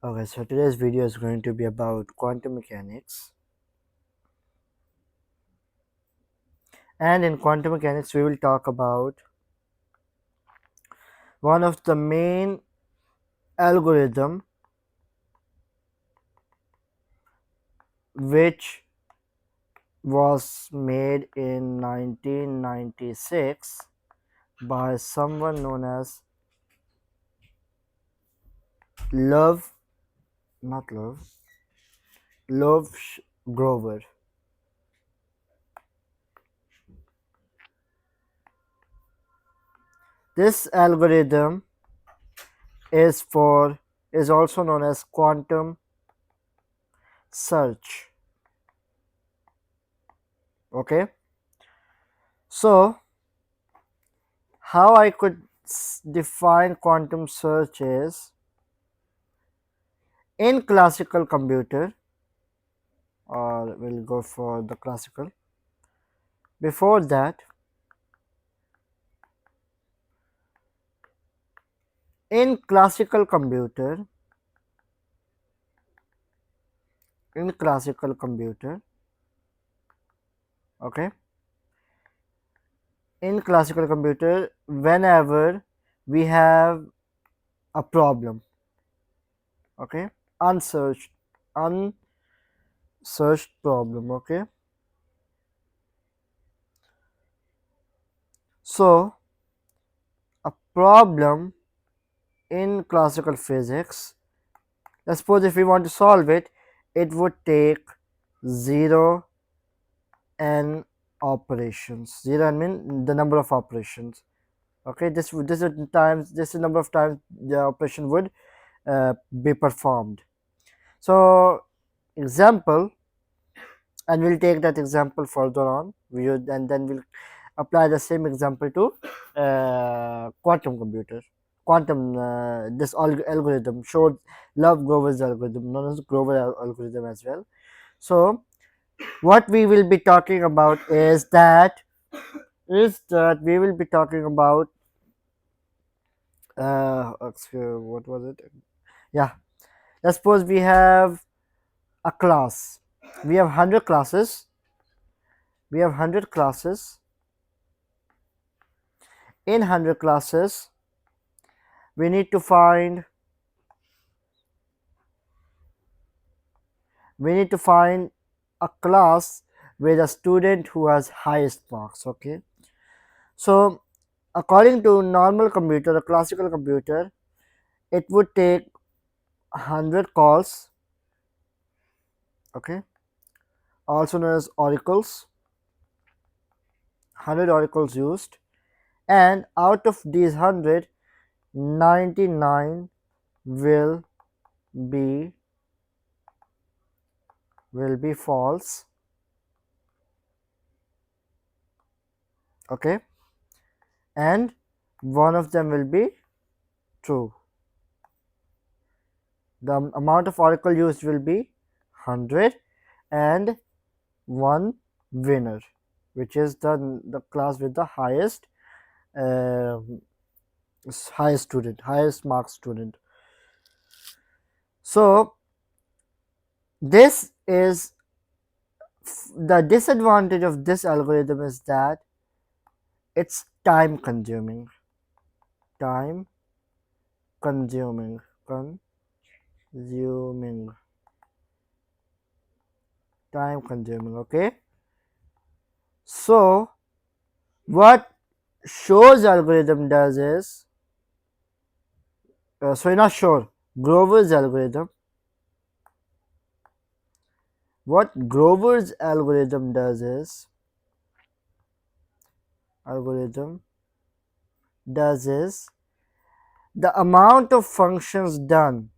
Okay, so today's video is going to be about quantum mechanics. And in quantum mechanics, we will talk about one of the main algorithm which was made in 1996 by someone known as Love, not Love, Love Grover. This algorithm is also known as quantum search. Okay, so how I could define quantum search is in classical computer, or we'll go for the classical. Before that, in classical computer, in classical computer, okay, in classical computer, whenever we have a problem, okay, unsearched, unsearched problem, okay. So, a problem in classical physics, let's suppose if we want to solve it, it would take 0 n operations. 0 n mean the number of operations. Okay, this is the number of times the operation would be performed. So, example, and we'll take that example further on. And then we'll apply the same example to quantum computer. Quantum this algorithm showed Love Grover's algorithm, known as Grover algorithm as well. So, what we will be talking about is that we will be talking about what was it? Yeah, let's suppose we have a class. We have 100 classes. We have 100 classes. In 100 classes, we need to find a class with a student who has highest marks. Okay, so according to normal computer, a classical computer, it would take 100 calls, okay, also known as oracles, 100 oracles used, and out of these 100, 99 will be false, okay, and one of them will be true. The amount of oracle used will be 100 and one winner, which is the class with the highest highest mark student. So, this is the disadvantage of this algorithm is that it's time consuming, time consuming, time consuming, okay. So, what Shor's algorithm does is, not Shor, Grover's algorithm. What Grover's algorithm does is, the amount of functions done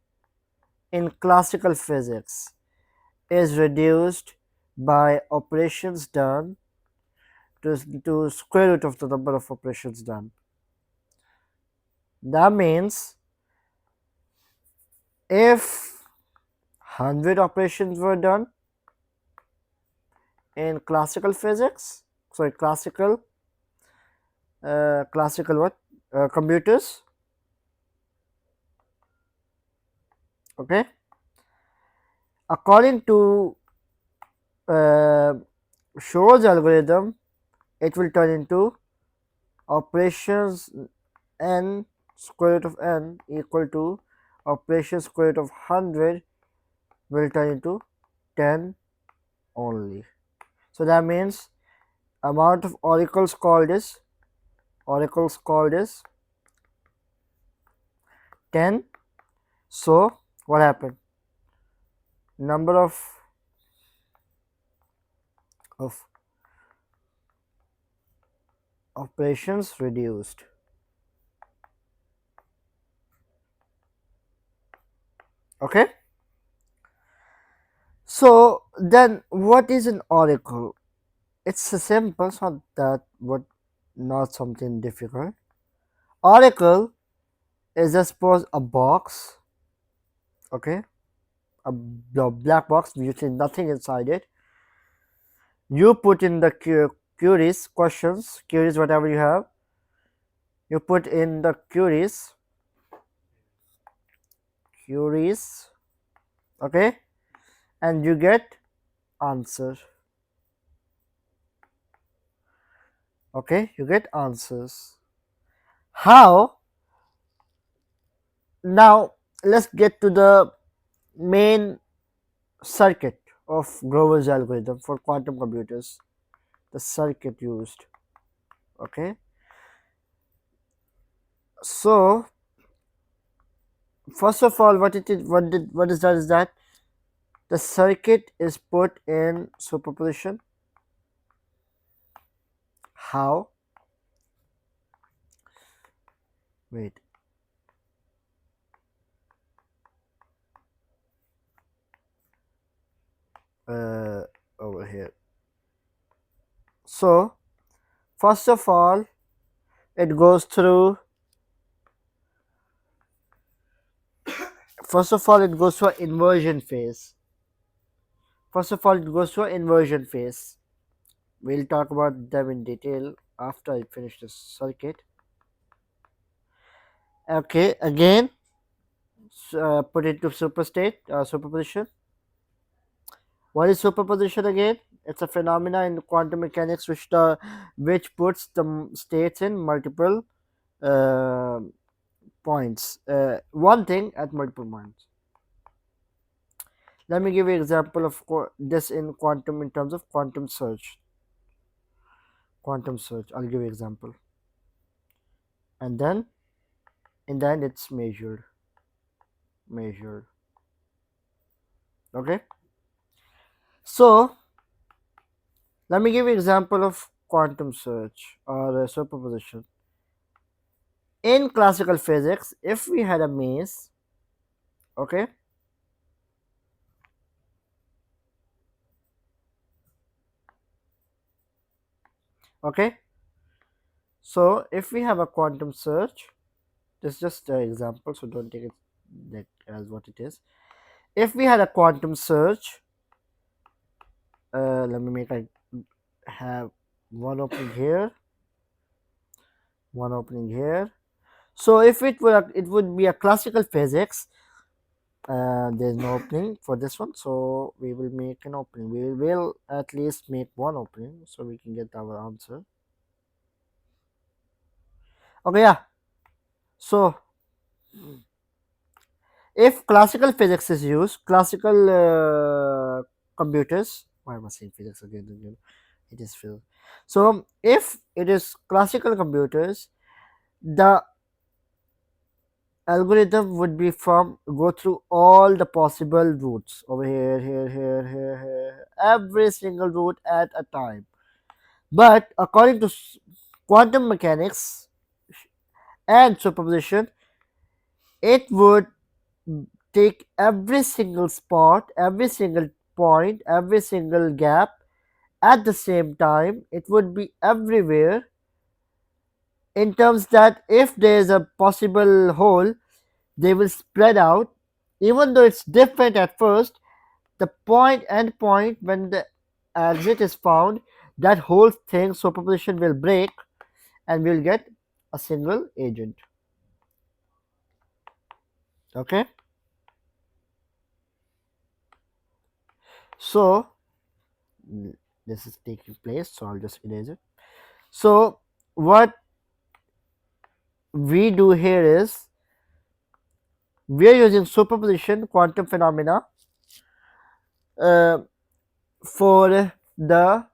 in classical physics is reduced by operations done to square root of the number of operations done. That means if 100 operations were done in classical physics, sorry, classical computers, Okay, according to uh, Shor's algorithm, it will turn into operations n square root of n equal to operation square root of 100 will turn into 10 only. So that means amount of oracles called is 10. So what happened? Number of operations reduced. Okay. So then what is an oracle? It's a simple, it's not that what not something difficult. Oracle is just suppose a box, okay, a black box, usually nothing inside it. You put in the queries, questions, queries, whatever you have. You put in the queries, okay, and you get answer. Okay, you get answers. How? Now let's get to the main circuit of Grover's algorithm for quantum computers. The circuit used. Okay, so first of all, what is that is that the circuit is put in superposition. How? Wait. Uh, Over here. So first of all, it goes through. First of all, it goes through an inversion phase. First of all, it goes through an inversion phase. We'll talk about them in detail after I finish this circuit. Okay, again, put it to superposition. What is superposition again? It's a phenomena in quantum mechanics which puts the states in multiple uh, points. One thing at multiple points. Let me give you an example of this in quantum in terms of quantum search. Quantum search. I'll give you an example. And then in the end it's measured. Okay. So let me give you an example of quantum search or superposition. In classical physics, if we had a maze, okay, okay, so if we have a quantum search, this is just an example, so don't take it that as what it is. If we had a quantum search, let me make I have one opening here, one opening here. So if it were it would be a classical physics. There's no opening for this one, so we will make an opening. We will at least make one opening so we can get our answer. Okay, yeah. So if classical physics is used, classical computers. Why am I saying physics again? It is physics. So if it is classical computers, the algorithm would be from go through all the possible routes over here, every single route at a time. But according to quantum mechanics and superposition, it would take every single spot, every single point, every single gap at the same time. It would be everywhere in terms that if there is a possible hole, they will spread out. Even though it's different at first, the point and point when the exit is found, that whole thing superposition will break and we'll get a single agent. Okay. So this is taking place, so I'll just erase it. So what we do here is we are using superposition quantum phenomena uh, for the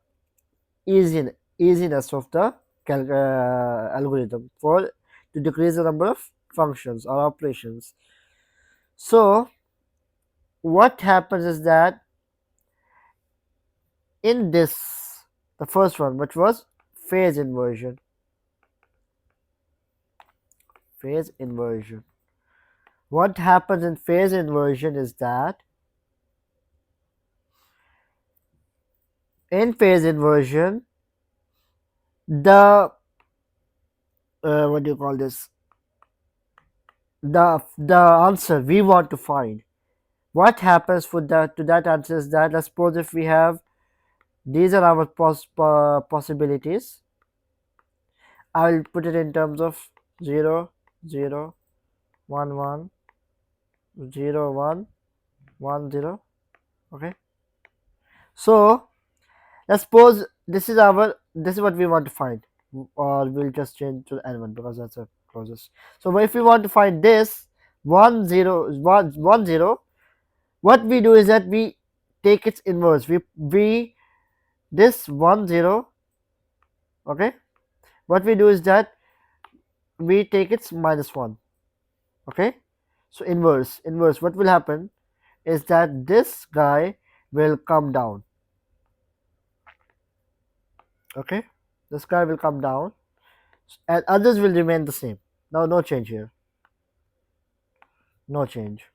easiness of the algorithm, for to decrease the number of functions or operations. So what happens is that in this, the first one, which was phase inversion, what happens in phase inversion is that in phase inversion, the what do you call this, the answer we want to find, what happens for that to that answer is that, let's suppose if we have, these are our possibilities. I will put it in terms of 0 0 1 1 0 1 1 0. Okay, so let's suppose this is what we want to find, or we'll just change to n1 because that's the closest. So if we want to find this 1 0 1 1 0, what we do is that we take its inverse. We this 1 0, okay, what we do is that we take its -1. Okay, so inverse, what will happen is that this guy will come down. Okay, this guy will come down and others will remain the same. Now no change here, no change.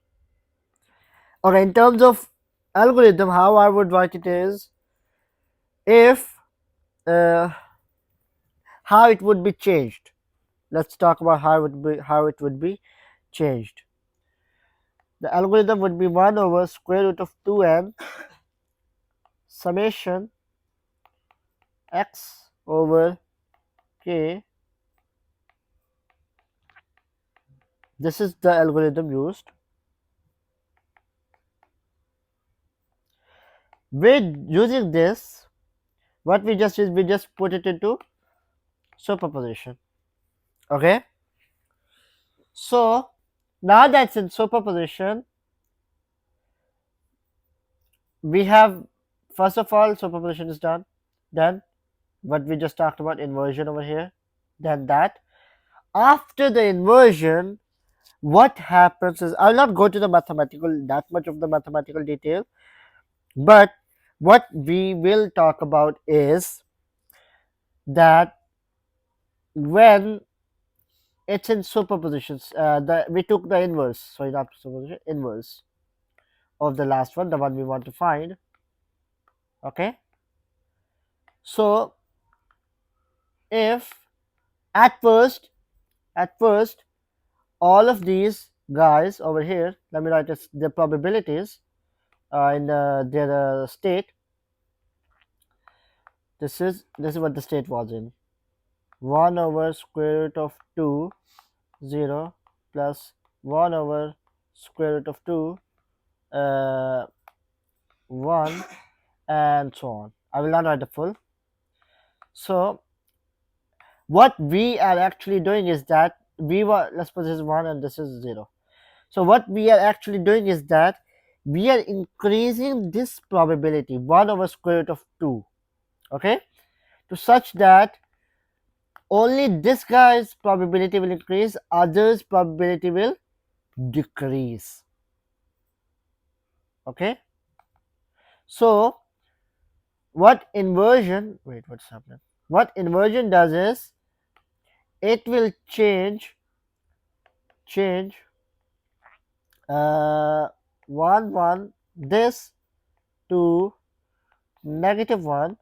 Okay, in terms of algorithm, how I would write it is, if how it would be changed. Let's talk about how it would be changed. The algorithm would be 1 over square root of 2n summation x over k. This is the algorithm used. With using this, what we just did, we just put it into superposition. Okay, so now that's in superposition, we have, first of all, superposition is done. Then what we just talked about, inversion over here. Then that after the inversion, what happens is, I'll not go to the that much of the mathematical detail, but what we will talk about is that when it's in superpositions, we took the inverse, sorry, not superposition, inverse of the last one, the one we want to find. Okay, so if at first all of these guys over here, let me write the probabilities in their state. This is what the state was in. 1 over square root of 2 0 plus 1 over square root of 2 1, and so on. I will not write the full. So what we are actually doing is that let's suppose this is 1 and this is 0. So what we are actually doing is that we are increasing this probability 1 over square root of 2, okay, to such that only this guy's probability will increase, others probability will decrease. Okay, so what inversion does is, it will change 1 1 this to -1,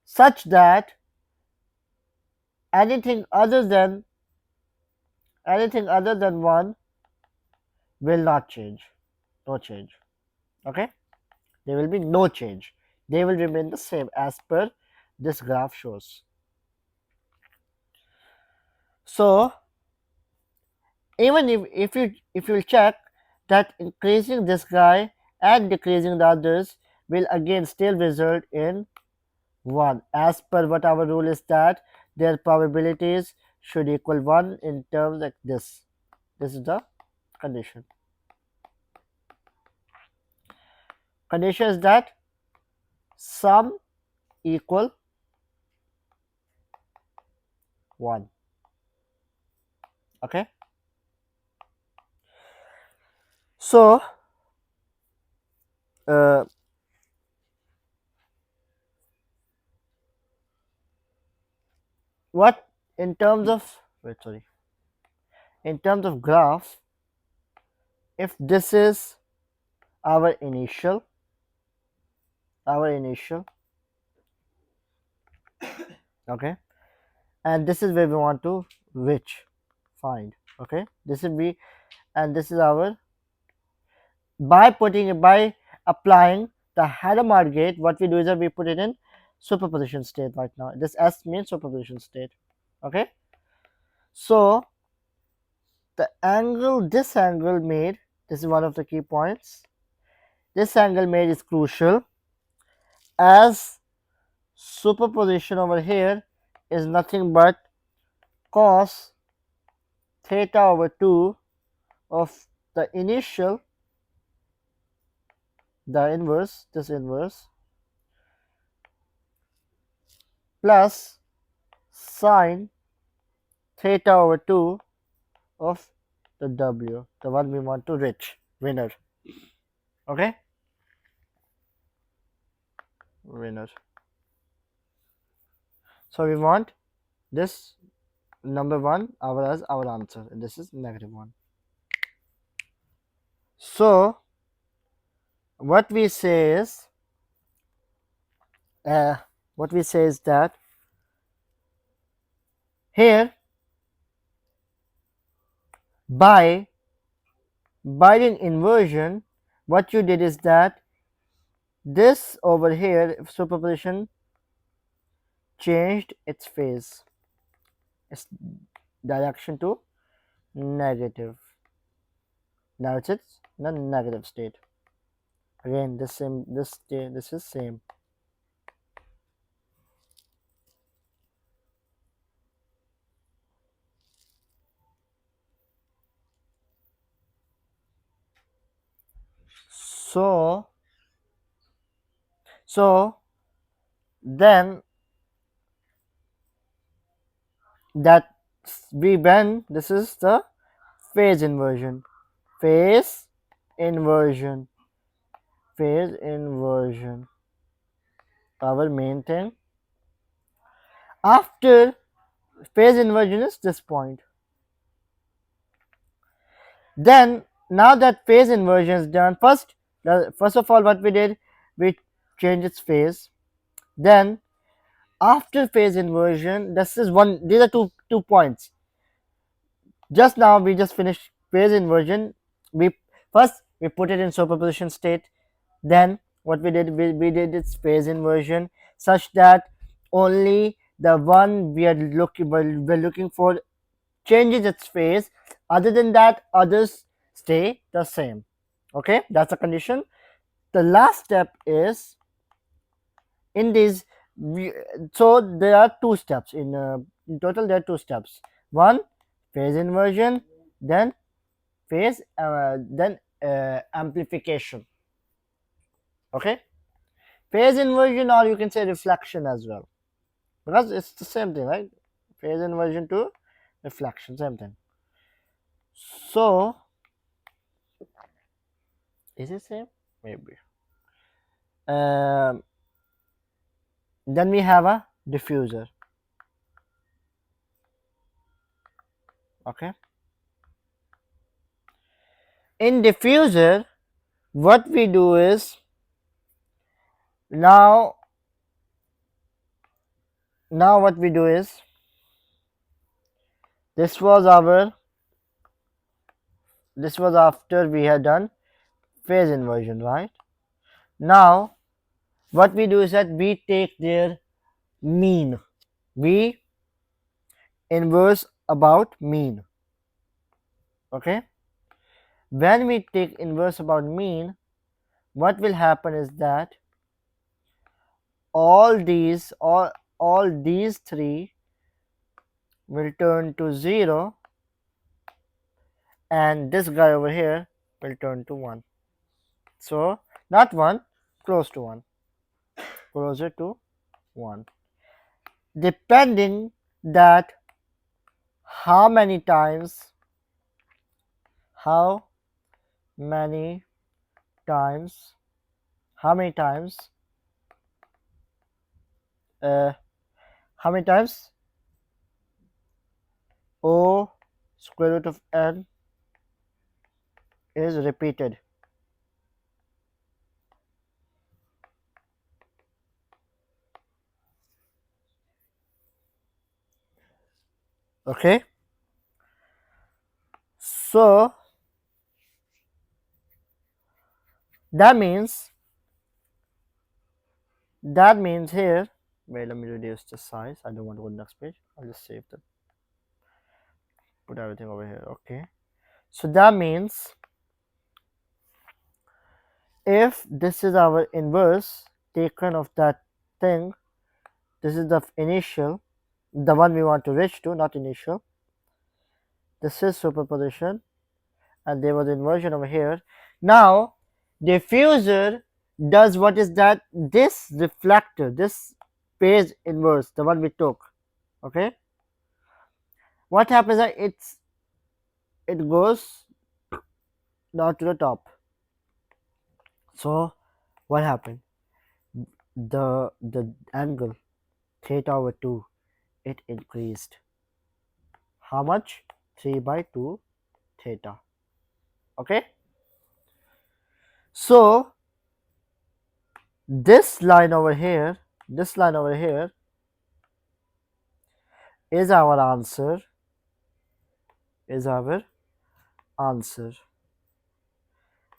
such that anything other than 1 will not change. No change. Okay, there will be no change, they will remain the same as per this graph shows. So even if you check that increasing this guy and decreasing the others will again still result in 1, as per what our rule is that their probabilities should equal 1 in terms like this. This is the condition. Condition is that sum equal 1. Okay. So what in terms of in terms of graph, if this is our initial okay, and this is where we want to find, okay, this will be, and this is our, by applying the Hadamard gate, what we do is that we put it in superposition state right now. This S means superposition state. Okay, so this angle made, this is one of the key points, this angle made is crucial, as superposition over here is nothing but cos theta over 2 of the initial, this inverse, plus sine theta over 2 of the W, the one we want to winner. Okay, winner. So we want this number 1 as our answer, and this is -1. So what we say is that here, by doing inversion, what you did is that this over here, superposition changed its phase, its direction to negative. Now it's in the negative state. Again, this is same. So then that when this is the phase inversion, our main thing. After phase inversion is this point. Then now that phase inversion is done, first of all what we did, we changed its phase. Then after phase inversion, these are two points. Just now we just finished phase inversion. We put it in superposition state. Then what we did, we did its phase inversion such that only the one we're looking for changes its phase. Other than that, others stay the same. Okay, that's a condition. The last step is in this. So there are 2 steps in total. There are 2 steps. One, phase inversion, then amplification. Okay, phase inversion, or you can say reflection as well, because it's the same thing, right? Phase inversion to reflection, same thing. So is it same? Maybe. Then we have a diffuser. Okay, in diffuser, what we do is, now what we do is, this was after we had done phase inversion, right? Now what we do is that we take their mean, we inverse about mean. Okay, when we take inverse about mean, what will happen is that all these three will turn to 0, and this guy over here will turn to 1. So not 1, close to 1, closer to 1, depending that how many times how many times how many times uh, how many times O square root of n is repeated. Okay, so that means here, wait, let me reduce the size. I don't want to go to the next page. I'll just save the put everything over here. Okay, so that means if this is our inverse taken of that thing, this is the initial, the one we want to reach to, not initial. This is superposition, and there was inversion over here. Now diffuser does what is that? This reflector, this phase inverse, the one we took. Okay, what happens is it goes down to the top. So what happened? The angle theta over 2, it increased. How much? 3 by 2 theta. Okay, so this line over here is our answer,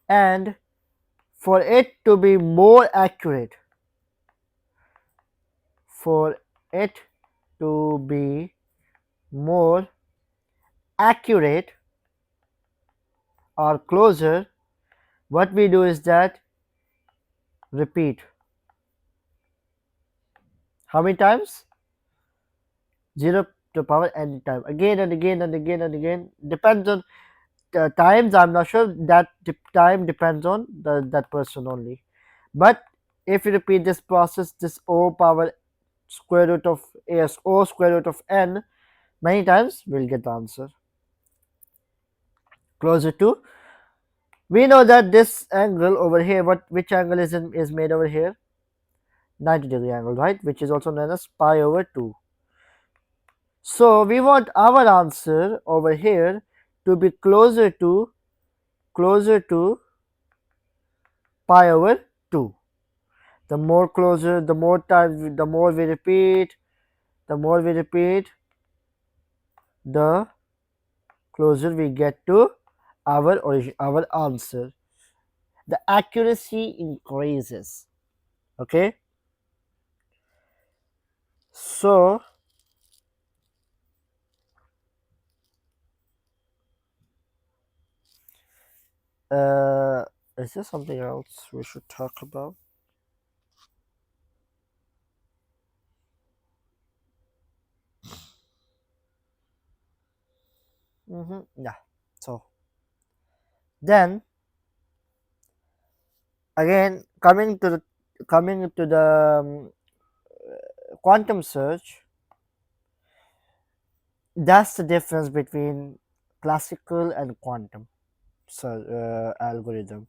and for it to be more accurate, for it to be more accurate or closer, what we do is that repeat. How many times? 0 to power n time, again and again and again and again. Depends on the times. I'm not sure, that time depends on that person only. But if you repeat this process, this O power square root of O square root of n many times, we'll get the answer closer to. We know that this angle over here, which angle is made over here? 90-degree angle, right? Which is also known as pi over 2. So we want our answer over here to be closer to pi over 2. The more closer, the more time, the more we repeat, the closer we get to our answer. The accuracy increases. Okay, so is there something else we should talk about? Yeah, so then again, coming to the quantum search, that's the difference between classical and quantum algorithm.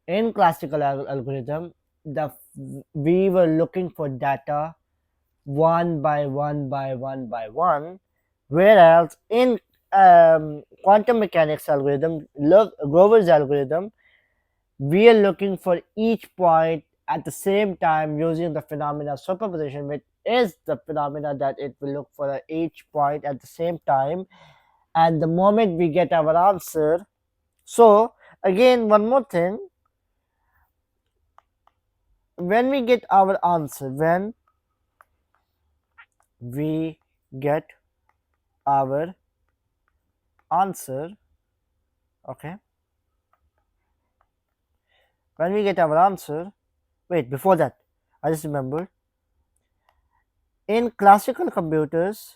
In classical algorithm, we were looking for data one by one by one by one, whereas in quantum mechanics algorithm, Grover's algorithm, we are looking for each point at the same time using the phenomena of superposition, which is the phenomena that it will look for each point at the same time, and the moment we get our answer. So again, one more thing, when we get our answer, when we get our answer, okay, when we get our answer, wait, before that, I just remembered. In classical computers,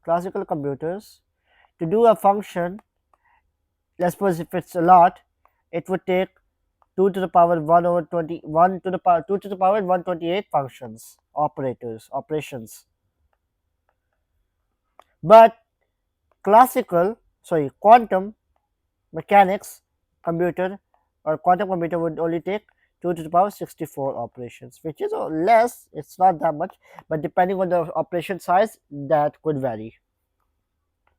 to do a function, let's suppose if it's a lot, it would take 2 to the power 1 over 20, 1 to the power 2 to the power 128 functions, operations. But quantum mechanics computer or quantum computer would only take 2 to the power 64 operations, which is less, it's not that much, but depending on the operation size, that could vary.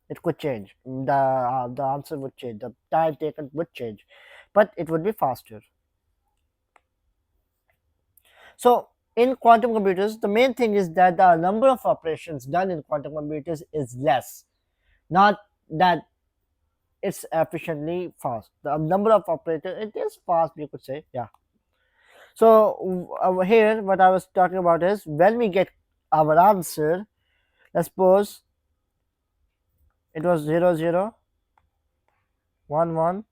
It could change. The answer would change. The time taken would change, but it would be faster. So in quantum computers, the main thing is that the number of operations done in quantum computers is less, not that it's efficiently fast. The number of operators, it is fast, we could say, yeah. So here, what I was talking about is when we get our answer. Let's suppose it was 0 0 1 1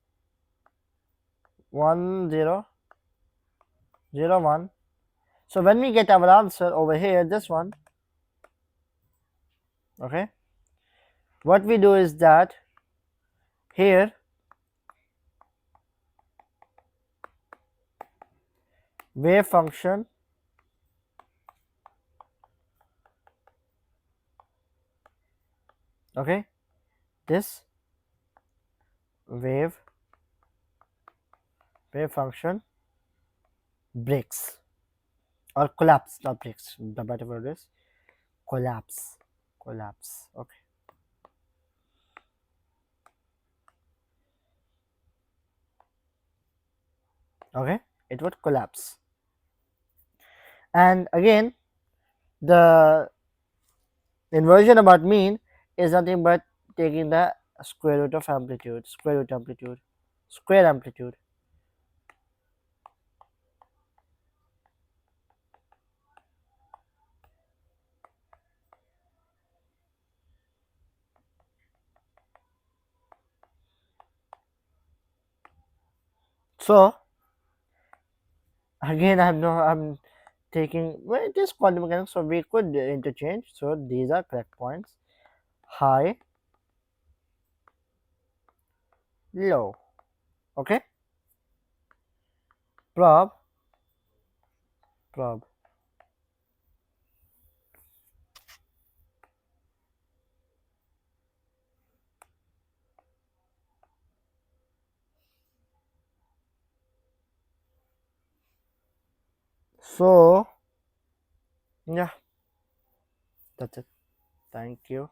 1 0 0 1. So when we get our answer over here, this one, okay, what we do is that here wave function, okay, this wave function breaks or collapse, not breaks. The better word is collapse. Okay. Okay, it would collapse. And again, the inversion about mean is nothing but taking the square root of amplitude, square amplitude. So again, I'm taking, well, it is quantum mechanics, so we could interchange. So these are correct points: high, low. Okay, prob. So yeah, that's it. Thank you.